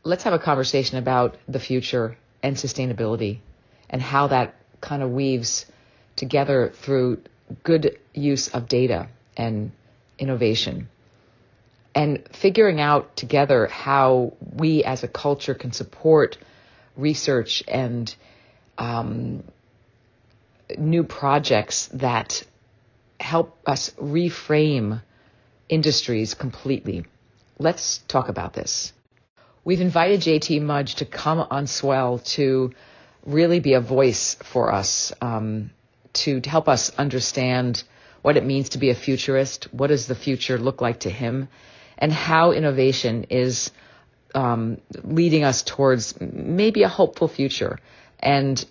let's have a conversation about the future and sustainability and how that kind of weaves together through good use of data and innovation, and figuring out together how we as a culture can support research and new projects that help us reframe industries completely. Let's talk about this. We've invited JT Mudge to come on Swell to really be a voice for us, to help us understand what it means to be a futurist, what does the future look like to him, and how innovation is leading us towards maybe a hopeful future. And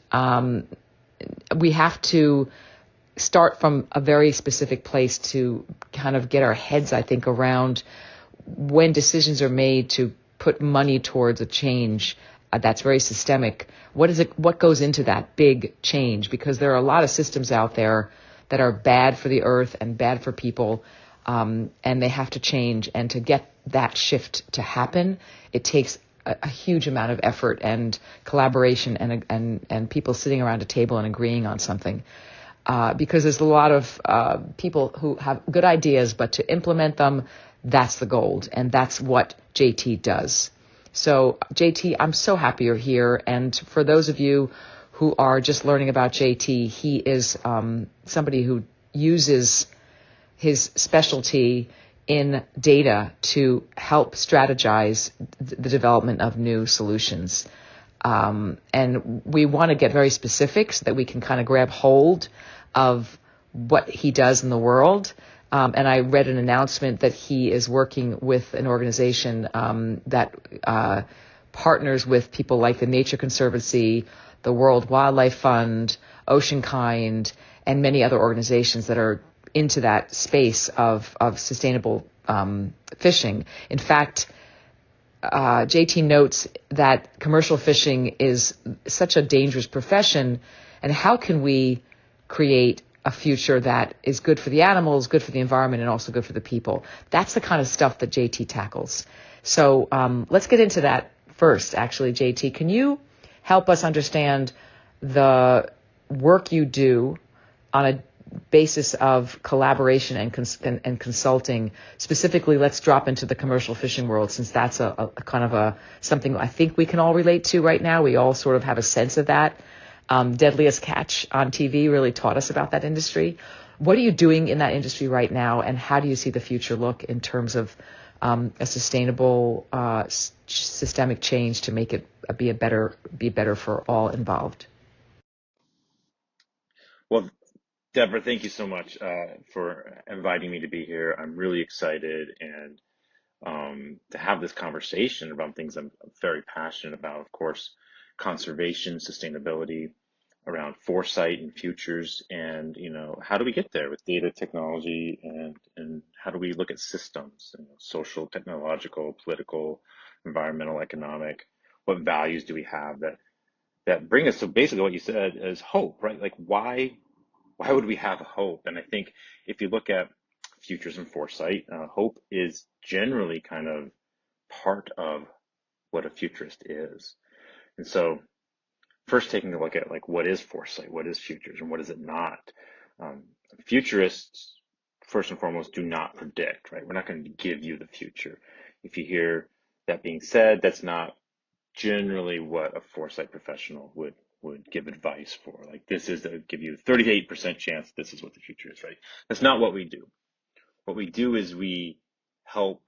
we have to start from a very specific place to kind of get our heads, I think, around when decisions are made to put money towards a change that's very systemic. What goes into that big change? Because there are a lot of systems out there that are bad for the earth and bad for people, and they have to change. And to get that shift to happen, it takes a huge amount of effort and collaboration and people sitting around a table and agreeing on something. Because there's a lot of people who have good ideas, but to implement them, that's the gold. And that's what JT does. So JT, I'm so happy you're here. And for those of you who are just learning about JT, he is somebody who uses his specialty in data to help strategize the development of new solutions. And we want to get very specific so that we can kind of grab hold of what he does in the world. And I read an announcement that he is working with an organization that partners with people like the Nature Conservancy, the World Wildlife Fund, Oceankind, and many other organizations that are into that space of sustainable fishing. In fact, JT notes that commercial fishing is such a dangerous profession, and how can we create a future that is good for the animals, good for the environment, and also good for the people? That's the kind of stuff that JT tackles. So let's get into that first, actually, JT. Can you help us understand the work you do on a basis of collaboration and consulting? Specifically, let's drop into the commercial fishing world, since that's a kind of something I think we can all relate to right now. We all sort of have a sense of that. Deadliest Catch on TV really taught us about that industry. What are you doing in that industry right now, and how do you see the future look in terms of a sustainable systemic change to make it be better for all involved? Well, Deborah, thank you so much for inviting me to be here. I'm really excited and to have this conversation about things I'm very passionate about. Of course, conservation, sustainability, around foresight and futures, and how do we get there with data technology, and how do we look at systems, social, technological, political, environmental, economic? What values do we have that bring us? So basically, what you said is hope, right? Like why would we have hope? And I think if you look at futures and foresight, hope is generally kind of part of what a futurist is. And so first taking a look at like what is foresight, what is futures, and what is it not? Um, Futurists, first and foremost, do not predict, right? We're not going to give you the future. If you hear that being said, that's not generally what a foresight professional would give advice for. Like, this is to give you 38% chance this is what the future is, right? That's not what we do. What we do is we help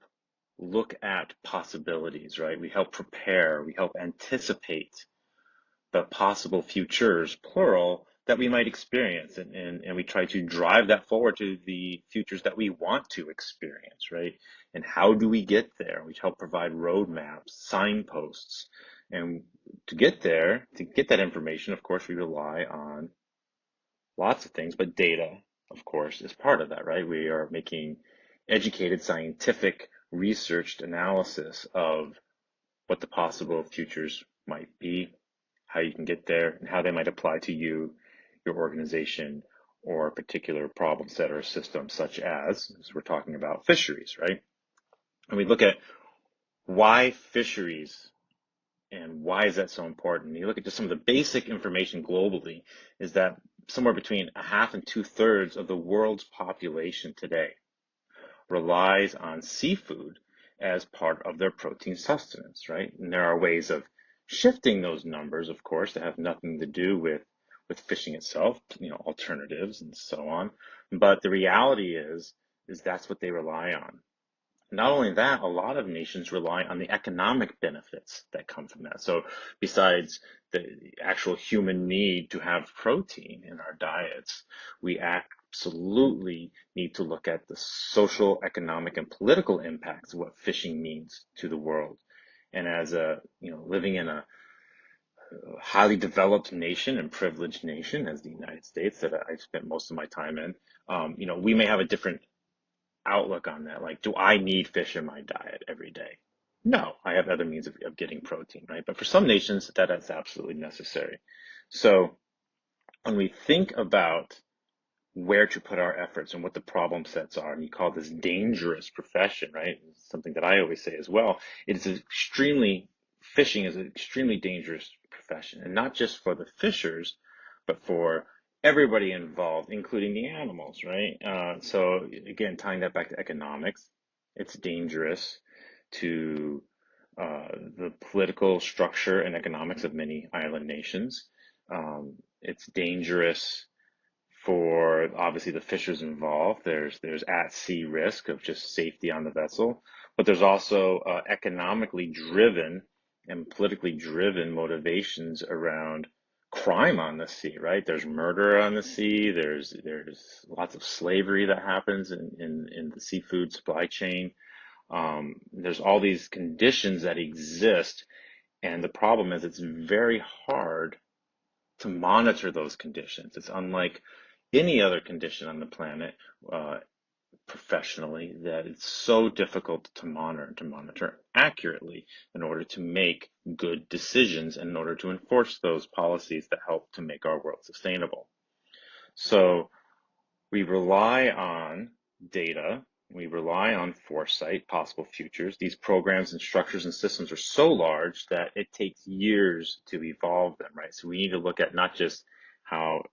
look at possibilities, right? We help prepare, we help anticipate the possible futures, plural, that we might experience. And we try to drive that forward to the futures that we want to experience, right? And how do we get there? We help provide roadmaps, signposts. And to get there, to get that information, of course, we rely on lots of things, but data, of course, is part of that, right? We are making educated, scientific, researched analysis of what the possible futures might be, how you can get there, and how they might apply to you, your organization, or a particular problem set or system, such as we're talking about fisheries, right? And we look at why fisheries And why is that so important? You look at just some of the basic information globally, is that somewhere between a half and two-thirds of the world's population today relies on seafood as part of their protein sustenance, right? And there are ways of shifting those numbers, of course, that have nothing to do with fishing itself, alternatives and so on. But the reality is that's what they rely on. Not only that, a lot of nations rely on the economic benefits that come from that. So besides the actual human need to have protein in our diets, we absolutely need to look at the social, economic, and political impacts of what fishing means to the world. And as living in a highly developed nation and privileged nation as the United States that I've spent most of my time in, we may have a different outlook on that. Like, do I need fish in my diet every day? No, I have other means of getting protein, right? But for some nations, that is absolutely necessary. So when we think about where to put our efforts and what the problem sets are, and you call this dangerous profession, right? Something that I always say as well. Fishing is an extremely dangerous profession, and not just for the fishers, but for everybody involved, including the animals, right? So again, tying that back to economics, it's dangerous to the political structure and economics of many island nations. It's dangerous for obviously the fishers involved. There's at sea risk of just safety on the vessel, but there's also economically driven and politically driven motivations around crime on the sea, right? There's murder on the sea. There's lots of slavery that happens in the seafood supply chain. There's all these conditions that exist, and the problem is it's very hard to monitor those conditions. It's unlike any other condition on the planet, uh, professionally, that it's so difficult to monitor accurately in order to make good decisions and in order to enforce those policies that help to make our world sustainable. So we rely on data. We rely on foresight, possible futures. These programs and structures and systems are so large that it takes years to evolve them, right? So we need to look at not just how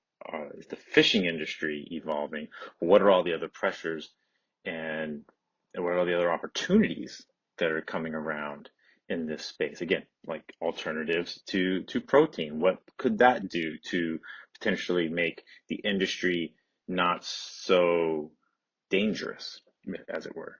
is the fishing industry evolving, but what are all the other pressures and, what are all the other opportunities that are coming around in this space? Again, like alternatives to protein. What could that do to potentially make the industry not so dangerous, as it were?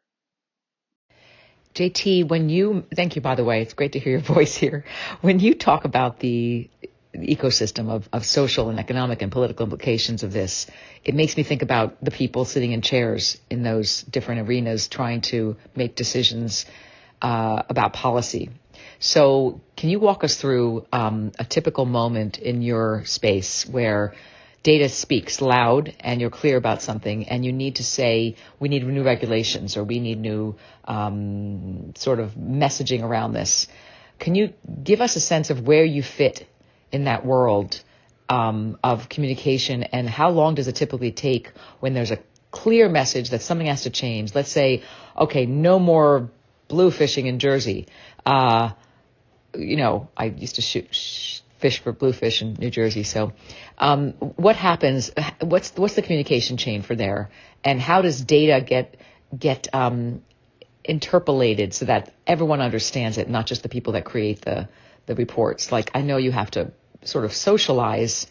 JT, thank you, by the way, it's great to hear your voice here. When you talk about the ecosystem of social and economic and political implications of this, it makes me think about the people sitting in chairs in those different arenas trying to make decisions about policy. So can you walk us through a typical moment in your space where data speaks loud and you're clear about something and you need to say, we need new regulations or we need new sort of messaging around this? Can you give us a sense of where you fit in that world of communication, and how long does it typically take when there's a clear message that something has to change? Let's say, okay, no more blue fishing in Jersey. I used to fish for bluefish in New Jersey. So, what happens? What's the communication chain for there, and how does data get interpolated so that everyone understands it, not just the people that create the reports? Like, I know you have to sort of socialize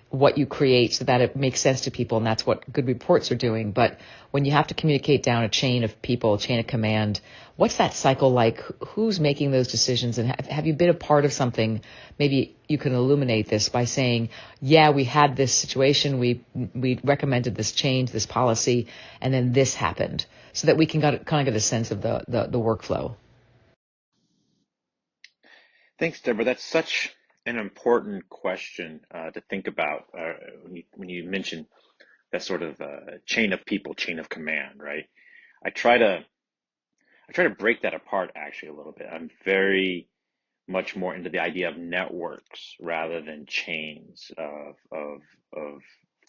what you create so that it makes sense to people, and that's what good reports are doing. But when you have to communicate down a chain of people, a chain of command, what's that cycle like? Who's making those decisions? And have you been a part of something? Maybe you can illuminate this by saying, yeah, we had this situation, we recommended this change, this policy, and then this happened, so that we can kind of get a sense of the workflow. Thanks, Deborah. That's such an important question to think about when you mention that sort of chain of people, chain of command, right? I try to I try to break that apart actually a little bit. I'm very much more into the idea of networks rather than chains of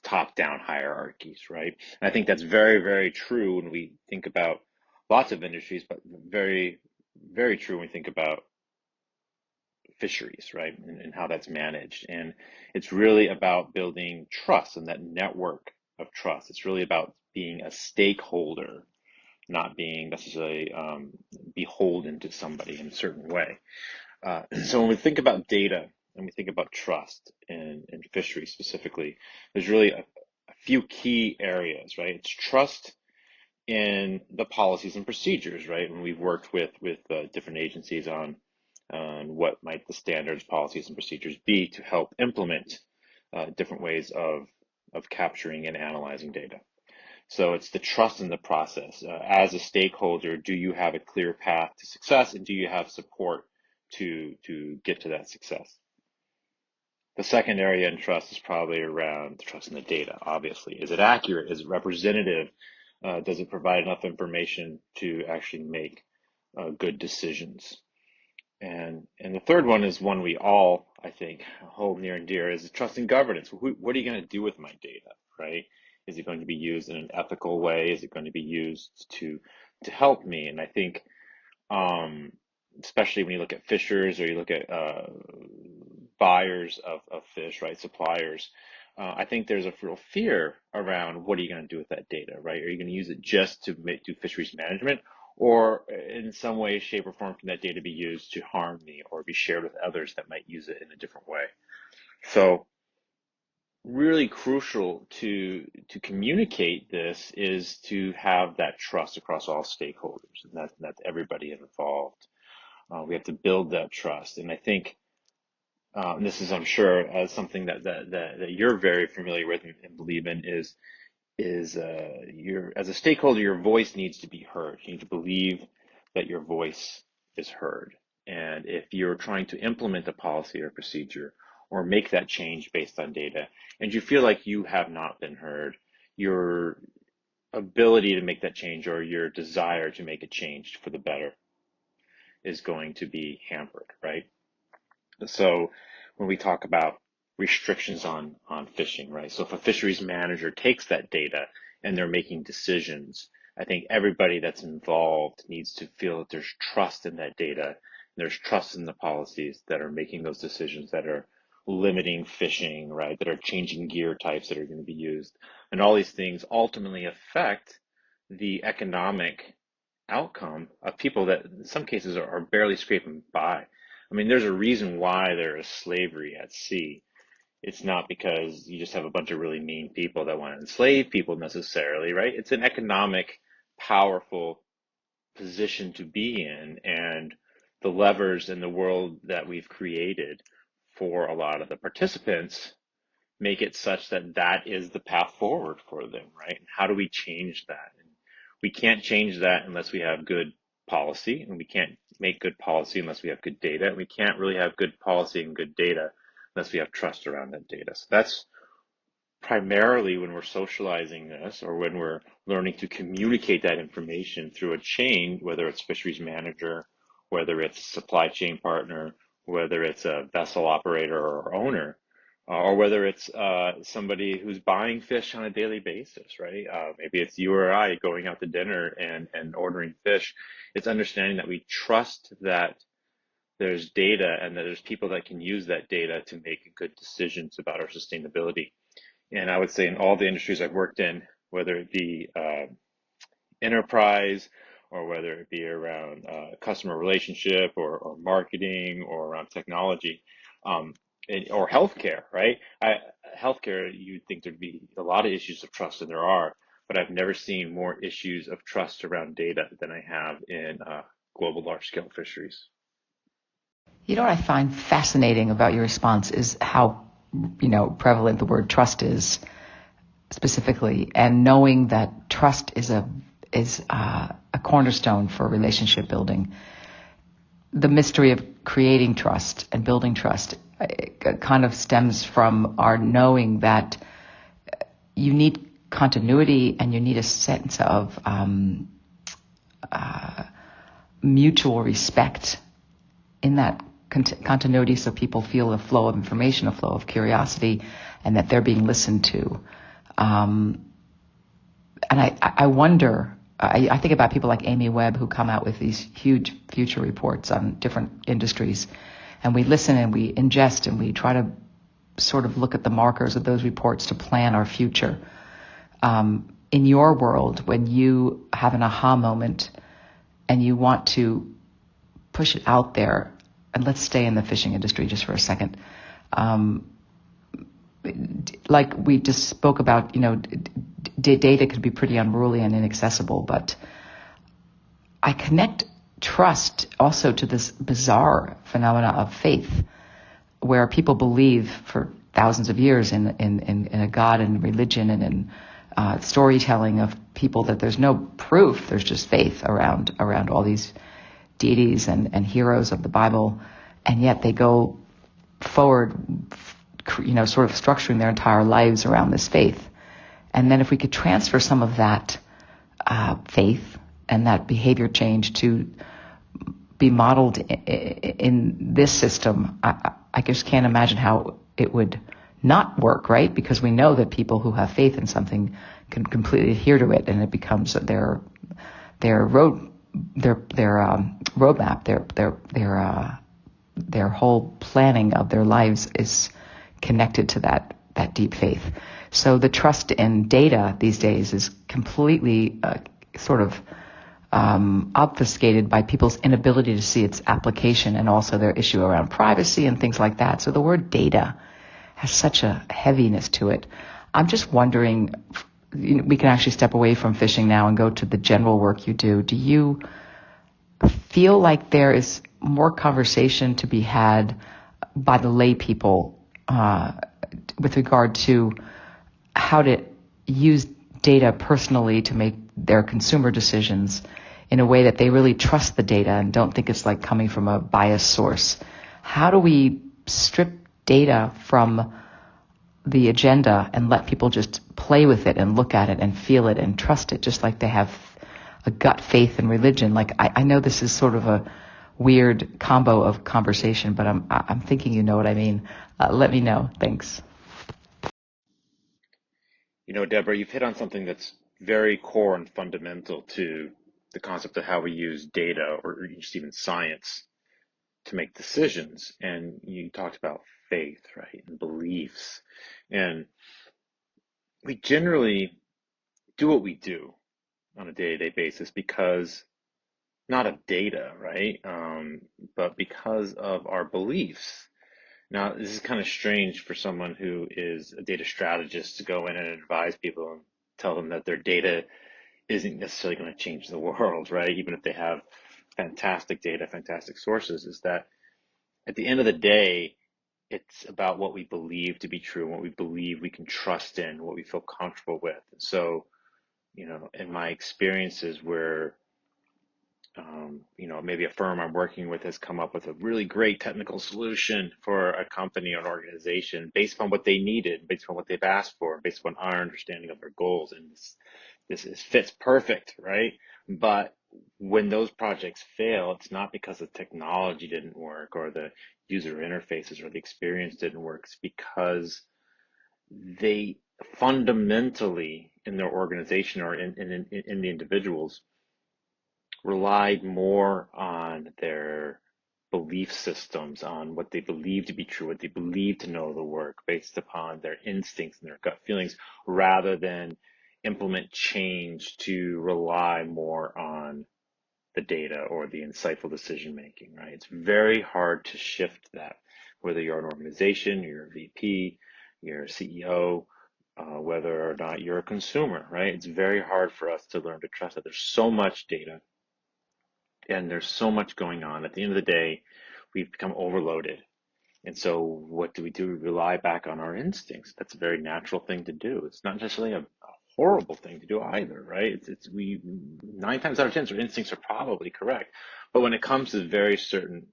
top-down hierarchies, right? And I think that's very, very true when we think about lots of industries, but very, very true when we think about fisheries, right? And how that's managed. And it's really about building trust and that network of trust. It's really about being a stakeholder, not being necessarily beholden to somebody in a certain way. So when we think about data and we think about trust in fisheries specifically, there's really a few key areas, right? It's trust in the policies and procedures, right? And we've worked with different agencies on what might the standards, policies, and procedures be to help implement different ways of capturing and analyzing data. So it's the trust in the process. As a stakeholder, do you have a clear path to success, and do you have support to get to that success? The second area in trust is probably around trust in the data, obviously. Is it accurate? Is it representative? Does it provide enough information to actually make good decisions? And the third one is one we all, I think, hold near and dear, is trust in governance. What are you going to do with my data, right? Is it going to be used in an ethical way? Is it going to be used to help me? And I think, especially when you look at fishers or you look at buyers of fish, right, suppliers, I think there's a real fear around what are you going to do with that data, right? Are you going to use it just to do fisheries management, or in some way, shape, or form can that data be used to harm me or be shared with others that might use it in a different way? So really crucial to communicate this is to have that trust across all stakeholders, and that's everybody involved. We have to build that trust, and I think this is, I'm sure, something that you're very familiar with and believe in is as a stakeholder, your voice needs to be heard. You need to believe that your voice is heard. And if you're trying to implement a policy or procedure or make that change based on data, and you feel like you have not been heard, your ability to make that change or your desire to make a change for the better is going to be hampered, right? So when we talk about restrictions on fishing, right? So if a fisheries manager takes that data and they're making decisions, I think everybody that's involved needs to feel that there's trust in that data, and there's trust in the policies that are making those decisions, that are limiting fishing, right? That are changing gear types that are going to be used. And all these things ultimately affect the economic outcome of people that in some cases are barely scraping by. I mean, there's a reason why there is slavery at sea. It's not because you just have a bunch of really mean people that want to enslave people necessarily, right? It's an economic, powerful position to be in, and the levers in the world that we've created for a lot of the participants make it such that that is the path forward for them, right? And how do we change that? And we can't change that unless we have good policy, and we can't make good policy unless we have good data, and we can't really have good policy and good data unless we have trust around that data. So that's primarily when we're socializing this, or when we're learning to communicate that information through a chain, whether it's fisheries manager, whether it's supply chain partner, whether it's a vessel operator or owner, or whether it's somebody who's buying fish on a daily basis, right? Maybe it's you or I going out to dinner and ordering fish. It's understanding that we trust that there's data and that there's people that can use that data to make good decisions about our sustainability. And I would say in all the industries I've worked in, whether it be enterprise or whether it be around customer relationship or marketing or around technology, or healthcare, right? Healthcare, you'd think there'd be a lot of issues of trust, and there are, but I've never seen more issues of trust around data than I have in global large-scale fisheries. You know what I find fascinating about your response is how, prevalent the word trust is specifically, and knowing that trust is a cornerstone for relationship building. The mystery of creating trust and building trust kind of stems from our knowing that you need continuity and you need a sense of mutual respect in that continuity, so people feel a flow of information, a flow of curiosity, and that they're being listened to. And I wonder, I think about people like Amy Webb who come out with these huge future reports on different industries. and we listen and we ingest and we try to sort of look at the markers of those reports to plan our future. In your world, when you have an aha moment and you want to push it out there, and let's stay in the fishing industry just for a second. Like we just spoke about, data could be pretty unruly and inaccessible, but I connect trust also to this bizarre phenomena of faith, where people believe for thousands of years in a God and religion and in storytelling of people, that there's no proof, there's just faith around all these deities and heroes of the Bible, and yet they go forward, sort of structuring their entire lives around this faith. And then if we could transfer some of that faith and that behavior change to be modeled in this system, I just can't imagine how it would not work, right? Because we know that people who have faith in something can completely adhere to it, and it becomes their roadmap, their whole planning of their lives is connected to that deep faith. So the trust in data these days is completely sort of obfuscated by people's inability to see its application, and also their issue around privacy and things like that. So the word data has such a heaviness to it. I'm just wondering, we can actually step away from fishing now and go to the general work you do. Do you feel like there is more conversation to be had by the lay people with regard to how to use data personally to make their consumer decisions in a way that they really trust the data and don't think it's like coming from a biased source? How do we strip data from the agenda and let people just play with it and look at it and feel it and trust it, just like they have a gut faith in religion? Like, I know this is sort of a weird combo of conversation, but I'm thinking you know what I mean. Let me know. Thanks. Deborah, you've hit on something that's very core and fundamental to the concept of how we use data, or just even science, to make decisions. And you talked about faith, right, and beliefs. And we generally do what we do on a day-to-day basis because not of data, right? But because of our beliefs. Now, this is kind of strange for someone who is a data strategist to go in and advise people and tell them that their data isn't necessarily going to change the world, right? Even if they have fantastic data, fantastic sources, is that at the end of the day, it's about what we believe to be true, what we believe we can trust in, what we feel comfortable with. And so, in my experiences where maybe a firm I'm working with has come up with a really great technical solution for a company or an organization based on what they needed, based on what they've asked for, based on our understanding of their goals. And fits perfect, right? But when those projects fail, it's not because the technology didn't work or the user interfaces or the experience didn't work. It's because they fundamentally in their organization or in the individuals relied more on their belief systems, on what they believe to be true, what they believe to know the work based upon their instincts and their gut feelings, rather than implement change to rely more on the data or the insightful decision making, right? It's very hard to shift that, whether you're an organization, you're a VP, you're a CEO, whether or not you're a consumer, right? It's very hard for us to learn to trust that. There's so much data and there's so much going on. At the end of the day, we've become overloaded. And so what do? We rely back on our instincts. That's a very natural thing to do. It's not necessarily a horrible thing to do either, right? We 9 times out of 10, our instincts are probably correct. But when it comes to very certain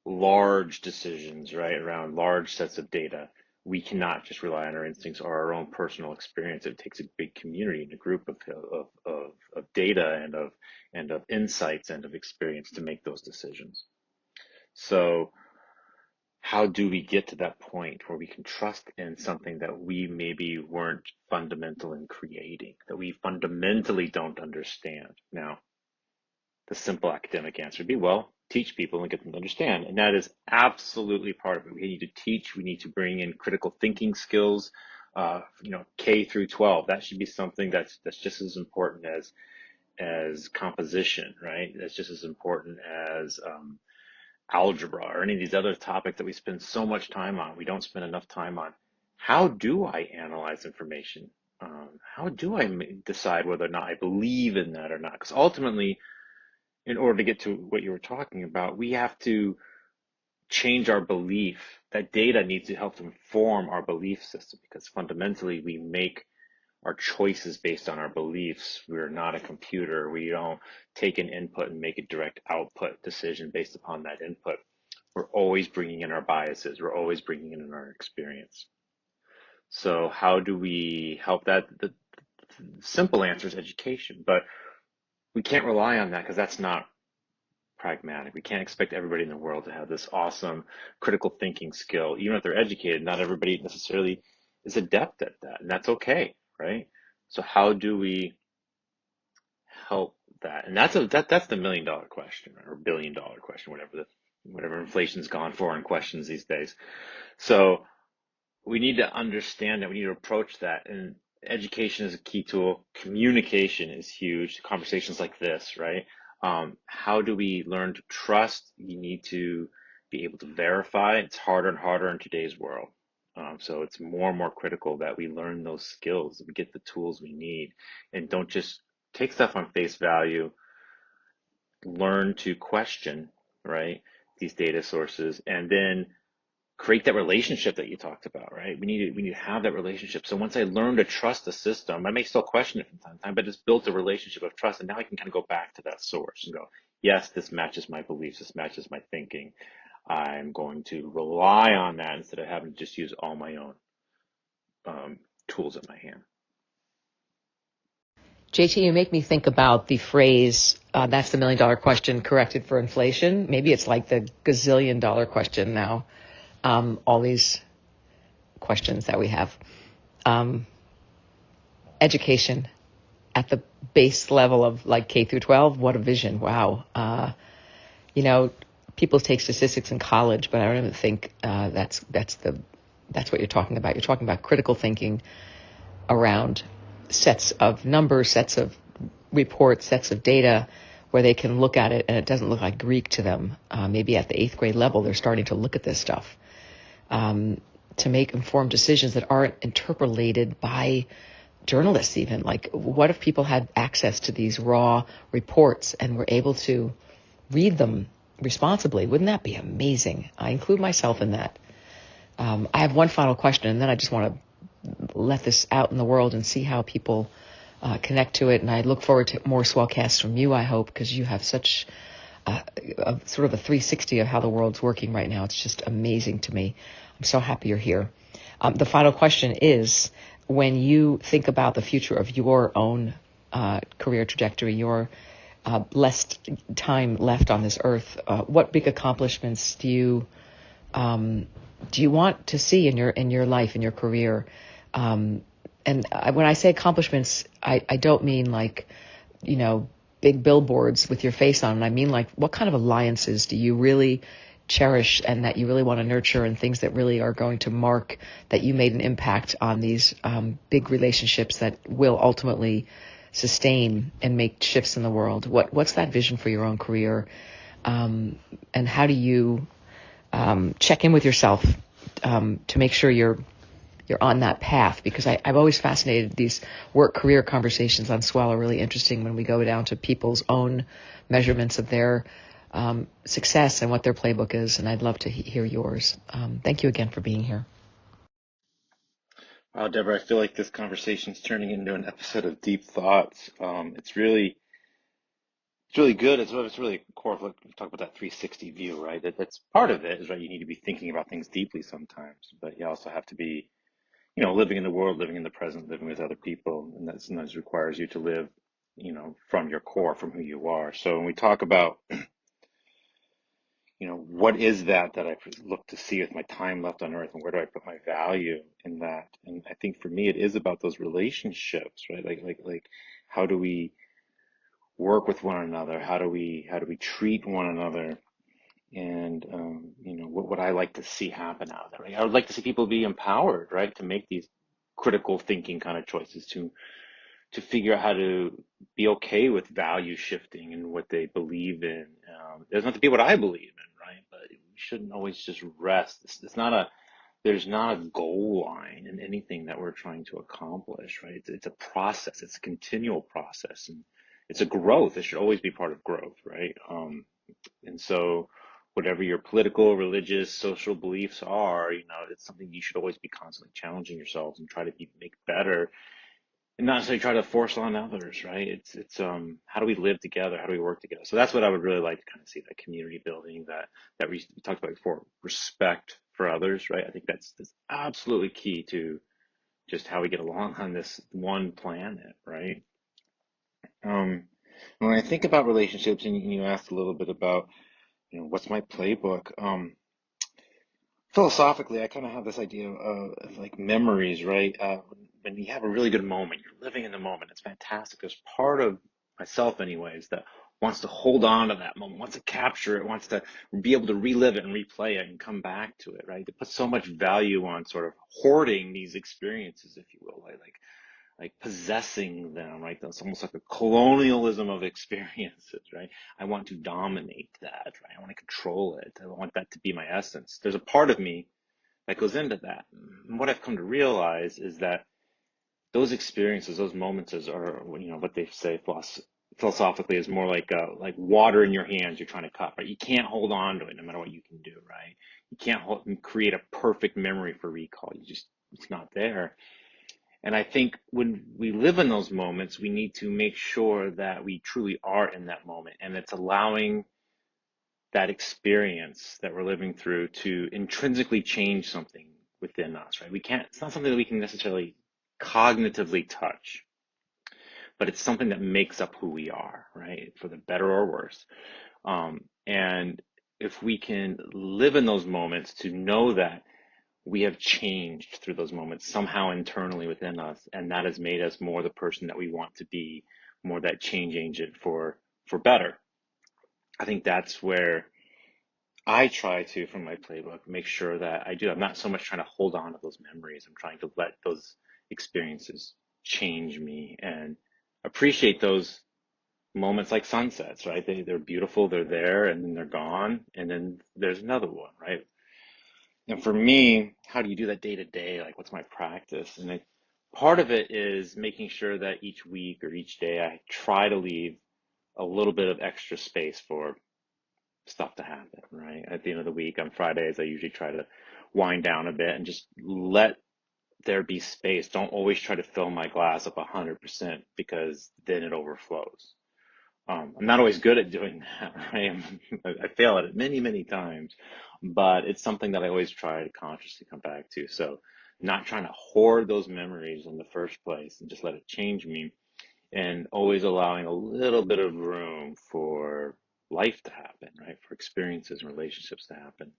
large decisions, right, around large sets of data, we cannot just rely on our instincts or our own personal experience. It takes a big community and a group of data and of insights and of experience to make those decisions. So how do we get to that point where we can trust in something that we maybe weren't fundamental in creating, that we fundamentally don't understand? Now, the simple academic answer would be, well, teach people and get them to understand. And that is absolutely part of it. We need to teach, we need to bring in critical thinking skills, K through 12. That should be something that's just as important as composition, right? That's just as important as algebra or any of these other topics that we spend so much time on. We don't spend enough time on how do I analyze information? How do I decide whether or not I believe in that or not? Because ultimately, in order to get to what you were talking about, we have to change our belief. That data needs to help inform our belief system because fundamentally we make our choices based on our beliefs. We're not a computer. We don't take an input and make a direct output decision based upon that input. We're always bringing in our biases. We're always bringing in our experience. So how do we help that? The simple answer is education, but we can't rely on that because that's not pragmatic. We can't expect everybody in the world to have this awesome critical thinking skill. Even if they're educated, not everybody necessarily is adept at that, and that's okay, right? So how do we help that? And that's the $1 million question or $1 billion question, whatever inflation's gone for in questions these days. So we need to understand that we need to approach that, and education is a key tool. Communication is huge. Conversations like this, right? How do we learn to trust? You need to be able to verify. It's harder and harder in today's world. So it's more and more critical that we learn those skills, that we get the tools we need, and don't just take stuff on face value. Learn to question, right? These data sources, and then create that relationship that you talked about, right? We need to have that relationship. So once I learn to trust the system, I may still question it from time to time, but it's built a relationship of trust, and now I can kind of go back to that source and go, yes, this matches my beliefs, this matches my thinking. I'm going to rely on that instead of having to just use all my own tools at my hand. JT, you make me think about the phrase, that's the $1 million question corrected for inflation. Maybe it's like the gazillion-dollar question now. All these questions that we have. Education at the base level of like K through 12. What a vision. Wow. People take statistics in college, but I don't even think that's what you're talking about. You're talking about critical thinking around sets of numbers, sets of reports, sets of data where they can look at it and it doesn't look like Greek to them. Maybe at the 8th grade level, they're starting to look at this stuff to make informed decisions that aren't interpolated by journalists even. Like, what if people had access to these raw reports and were able to read them responsibly? Wouldn't that be amazing? I include myself in that. I have one final question, and then I just want to let this out in the world and see how people connect to it. And I look forward to more Swellcasts from you, I hope, because you have such sort of a 360 of how the world's working right now. It's just amazing to me. I'm so happy you're here. The final question is, when you think about the future of your own career trajectory, your less time left on this earth, what big accomplishments do you want to see in your life, in your career? And when I say accomplishments, I don't mean like, big billboards with your face on. And I mean, like, what kind of alliances do you really cherish and that you really want to nurture, and things that really are going to mark that you made an impact on these big relationships that will ultimately sustain and make shifts in the world? What's that vision for your own career? And how do you check in with yourself to make sure you're on that path? Because I've always fascinated, these work career conversations on Swell are really interesting when we go down to people's own measurements of their success and what their playbook is. And I'd love to hear yours. Thank you again for being here. Wow, Deborah, I feel like this conversation is turning into an episode of Deep Thoughts. It's really good. It's really core of, like, we talk about that 360 view, right? That's part of it, is right. You need to be thinking about things deeply sometimes, but you also have to be, living in the world, living in the present, living with other people, and that sometimes requires you to live, from your core, from who you are. So when we talk about, what is that I look to see with my time left on earth, and where do I put my value in that? And I think for me, it is about those relationships, right? Like, how do we work with one another? How do we treat one another? and what would I like to see happen out of that, right? I would like to see people be empowered, right, to make these critical thinking kind of choices, to figure out how to be okay with value shifting and what they believe in. It doesn't have to be what I believe in, right? But we shouldn't always just rest. It's not a There's not a goal line in anything that we're trying to accomplish, right? It's a process. It's a continual process, and it's a growth. It should always be part of growth, right? And so, whatever your political, religious, social beliefs are, it's something you should always be constantly challenging yourselves and try to make better, and not necessarily try to force on others, right? It's how do we live together? How do we work together? So that's what I would really like to kind of see, that community building that we talked about before, respect for others, right? I think that's absolutely key to just how we get along on this one planet, right? Um, when I think about relationships, and you asked a little bit about, what's my playbook? Philosophically, I kind of have this idea of like memories, right? When you have a really good moment, you're living in the moment. It's fantastic. There's part of myself, anyways, that wants to hold on to that moment, wants to capture it, wants to be able to relive it and replay it and come back to it, right? To put so much value on sort of hoarding these experiences, if you will, like possessing them, right? That's almost like a colonialism of experiences, right? I want to dominate that, right? I want to control it. I want that to be my essence. There's a part of me that goes into that. And what I've come to realize is that those experiences, those moments are, what they say philosophically is more like water in your hands you're trying to cup, right? You can't hold on to it no matter what you can do, right? You can't create a perfect memory for recall. It's not there. And I think when we live in those moments, we need to make sure that we truly are in that moment, and it's allowing that experience that we're living through to intrinsically change something within us, right? It's not something that we can necessarily cognitively touch, but it's something that makes up who we are, right? For the better or worse. And if we can live in those moments to know that we have changed through those moments somehow internally within us, and that has made us more the person that we want to be, more that change agent for better. I think that's where I try to, from my playbook, make sure that I do. I'm not so much trying to hold on to those memories. I'm trying to let those experiences change me and appreciate those moments like sunsets, right? They're beautiful, they're there, and then they're gone, and then there's another one, right? And for me, how do you do that day to day? Like, what's my practice? And part of it is making sure that each week or each day I try to leave a little bit of extra space for stuff to happen, right? At the end of the week, on Fridays, I usually try to wind down a bit and just let there be space. Don't always try to fill my glass up 100% because then it overflows. I'm not always good at doing that, right? I fail at it many, many times, but it's something that I always try to consciously come back to. So not trying to hoard those memories in the first place and just let it change me, and always allowing a little bit of room for life to happen, right? For experiences and relationships to happen.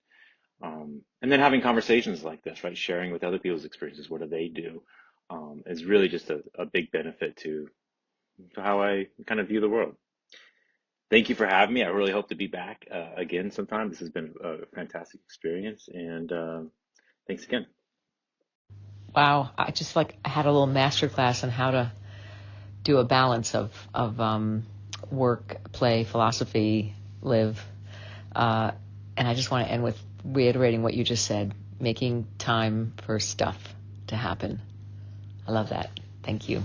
And then having conversations like this, right? Sharing with other people's experiences, what do they do? Is really just a big benefit to how I kind of view the world. Thank you for having me. I really hope to be back again sometime. This has been a fantastic experience, and thanks again. Wow, I had a little master class on how to do a balance of work, play, philosophy, live, and I just want to end with reiterating what you just said: making time for stuff to happen. I love that. Thank you.